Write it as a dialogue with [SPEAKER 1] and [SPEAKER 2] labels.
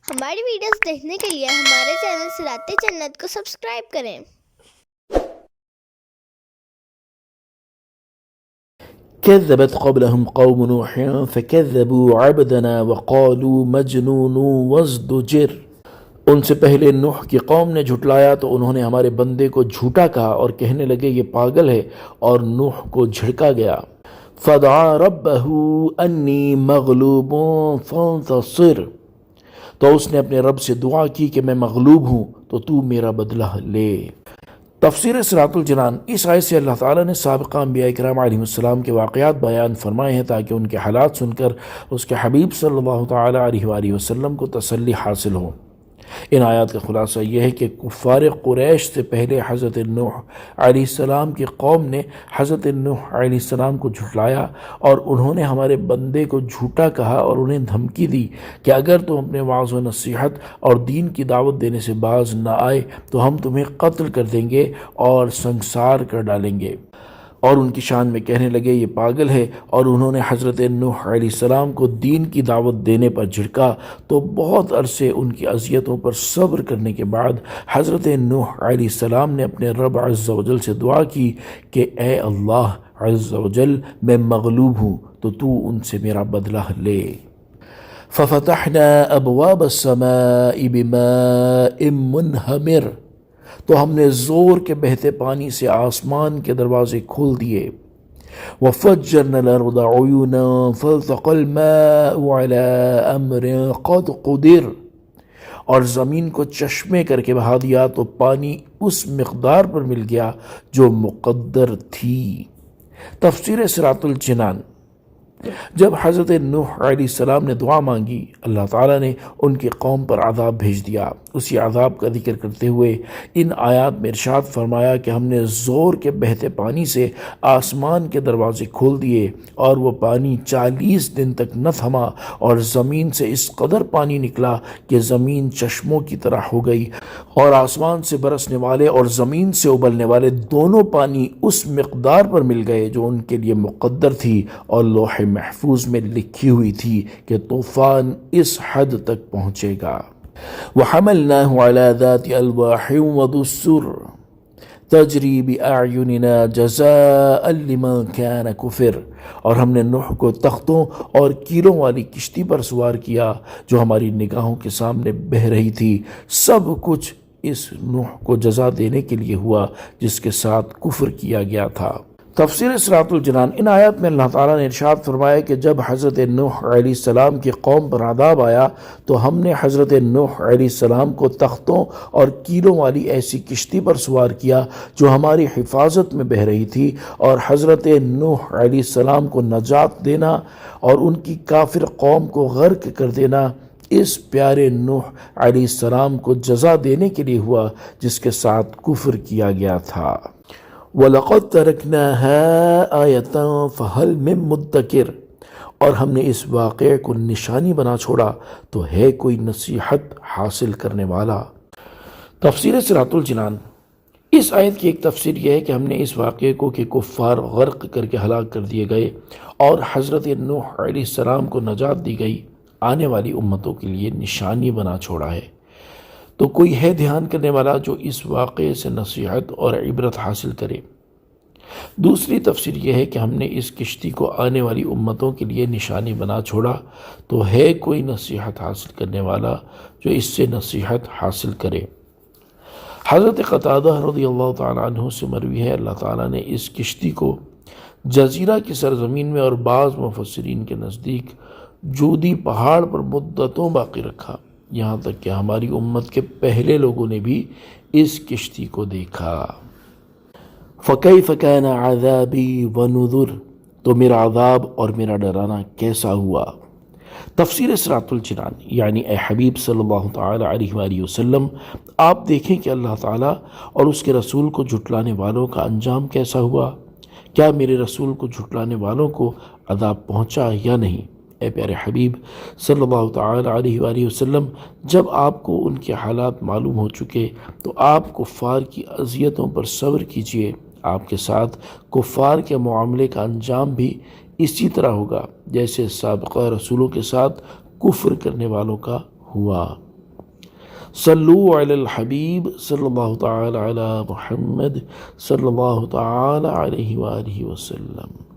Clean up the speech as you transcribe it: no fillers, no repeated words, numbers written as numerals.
[SPEAKER 1] ہماری ویڈیوز دیکھنے کے لیے ہمارے چینل صراط جنت کو سبسکرائب کریں۔
[SPEAKER 2] كذبت قبلهم قوم نوح فكذبوا عبدنا وقالوا مجنون وازدجر۔ ان سے پہلے نوح کی قوم نے جھٹلایا تو انہوں نے ہمارے بندے کو جھوٹا کہا اور کہنے لگے یہ پاگل ہے، اور نوح کو جھڑکا گیا۔ فدعا ربہ انی مغلوب فانتصر، تو اس نے اپنے رب سے دعا کی کہ میں مغلوب ہوں تو تو میرا بدلہ لے۔ تفسیر صراط الجنان۔ اس آیت سے اللہ تعالیٰ نے سابقہ انبیاء کرام علیہ السلام کے واقعات بیان فرمائے ہیں تاکہ ان کے حالات سن کر اس کے حبیب صلی اللہ تعالیٰ علیہ وآلہ وسلم کو تسلی حاصل ہو۔ ان آیات کا خلاصہ یہ ہے کہ کفار قریش سے پہلے حضرت نوح علیہ السلام کی قوم نے حضرت نوح علیہ السلام کو جھٹلایا، اور انہوں نے ہمارے بندے کو جھوٹا کہا اور انہیں دھمکی دی کہ اگر تم اپنے وعظ و نصیحت اور دین کی دعوت دینے سے باز نہ آئے تو ہم تمہیں قتل کر دیں گے اور سنگسار کر ڈالیں گے، اور ان کی شان میں کہنے لگے یہ پاگل ہے۔ اور انہوں نے حضرت نوح علیہ السلام کو دین کی دعوت دینے پر جھڑکا تو بہت عرصے ان کی اذیتوں پر صبر کرنے کے بعد حضرت نوح علیہ السلام نے اپنے رب عز و جل سے دعا کی کہ اے اللہ عز و جل، میں مغلوب ہوں تو تو ان سے میرا بدلہ لے۔ ففتحنا ابواب السماء بماء منہمر، تو ہم نے زور کے بہتے پانی سے آسمان کے دروازے کھول دیے۔ وَفَجَّرْنَا الْأَرْضَ عُيُونًا فَالْتَقَى الْمَاءُ عَلَىٰ أَمْرٍ قَدْ قُدِرَ، اور زمین کو چشمے کر کے بہا دیا تو پانی اس مقدار پر مل گیا جو مقدر تھی۔ تفسیر صراط الجنان۔ جب حضرت نوح علیہ السلام نے دعا مانگی، اللہ تعالیٰ نے ان کی قوم پر عذاب بھیج دیا۔ اسی عذاب کا ذکر کرتے ہوئے ان آیات میں ارشاد فرمایا کہ ہم نے زور کے بہتے پانی سے آسمان کے دروازے کھول دیے، اور وہ پانی 40 دن تک نہ تھما، اور زمین سے اس قدر پانی نکلا کہ زمین چشموں کی طرح ہو گئی، اور آسمان سے برسنے والے اور زمین سے ابلنے والے دونوں پانی اس مقدار پر مل گئے جو ان کے لیے مقدر تھی اور لوح محفوظ میں لکھی ہوئی تھی کہ طوفان اس حد تک پہنچے گا۔ وَحَمَلْنَاهُ عَلَى ذَاتِ أَلْوَاحٍ وَدُسُّرٍ تَجْرِي بِأَعْيُنِنَا جَزَاءً لِمَنْ كَانَ كُفِرَ، اور ہم نے نوح کو تختوں اور کیلوں والی کشتی پر سوار کیا جو ہماری نگاہوں کے سامنے بہہ رہی تھی۔ سب کچھ اس نوح کو جزا دینے کے لیے ہوا جس کے ساتھ کفر کیا گیا تھا۔ تفسیر صراط الجنان۔ ان آیات میں اللہ تعالیٰ نے ارشاد فرمایا کہ جب حضرت نوح علیہ السلام کی قوم پر عذاب آیا تو ہم نے حضرت نوح علیہ السلام کو تختوں اور کیلوں والی ایسی کشتی پر سوار کیا جو ہماری حفاظت میں بہہ رہی تھی، اور حضرت نوح علیہ السلام کو نجات دینا اور ان کی کافر قوم کو غرق کر دینا اس پیارے نوح علیہ السلام کو جزا دینے کے لیے ہوا جس کے ساتھ کفر کیا گیا تھا۔ وَلَقَدْ تَرَكْنَاهَا آیَةً فَهَلْ مِن مُدَّکِرٍ، اور ہم نے اس واقعے کو نشانی بنا چھوڑا تو ہے کوئی نصیحت حاصل کرنے والا۔ تفسیر صراط الجنان۔ اس آیت کی ایک تفسیر یہ ہے کہ ہم نے اس واقعے کو کہ کفار غرق کر کے ہلاک کر دیے گئے اور حضرت نوح علیہ السلام کو نجات دی گئی، آنے والی امتوں کے لیے نشانی بنا چھوڑا ہے۔ تو کوئی ہے دھیان کرنے والا جو اس واقعے سے نصیحت اور عبرت حاصل کرے۔ دوسری تفسیر یہ ہے کہ ہم نے اس کشتی کو آنے والی امتوں کے لیے نشانی بنا چھوڑا تو ہے کوئی نصیحت حاصل کرنے والا جو اس سے نصیحت حاصل کرے۔ حضرت قتادہ رضی اللہ تعالیٰ عنہ سے مروی ہے اللہ تعالیٰ نے اس کشتی کو جزیرہ کی سرزمین میں اور بعض مفسرین کے نزدیک جودی پہاڑ پر مدتوں باقی رکھا، یہاں تک کہ ہماری امت کے پہلے لوگوں نے بھی اس کشتی کو دیکھا۔ فَكَيْفَ كَانَ عَذَابِي وَنُذُرِ، تو میرا عذاب اور میرا ڈرانا کیسا ہوا۔ تفسیر صراط الجنان۔ یعنی اے حبیب صلی اللہ تعالیٰ علیہ وآلہ وسلم، آپ دیکھیں کہ اللہ تعالیٰ اور اس کے رسول کو جھٹلانے والوں کا انجام کیسا ہوا۔ کیا میرے رسول کو جھٹلانے والوں کو عذاب پہنچا یا نہیں؟ اے پیارے حبیب صلی اللہ تعالیٰ علیہ وآلہ وسلم، جب آپ کو ان کے حالات معلوم ہو چکے تو آپ کفار کی اذیتوں پر صبر کیجئے۔ آپ کے ساتھ کفار کے معاملے کا انجام بھی اسی طرح ہوگا جیسے سابقہ رسولوں کے ساتھ کفر کرنے والوں کا ہوا۔ صلو علی الحبیب صلی اللہ تعالی علی محمد صلی اللہ تعالی علیہ وآلہ وسلم.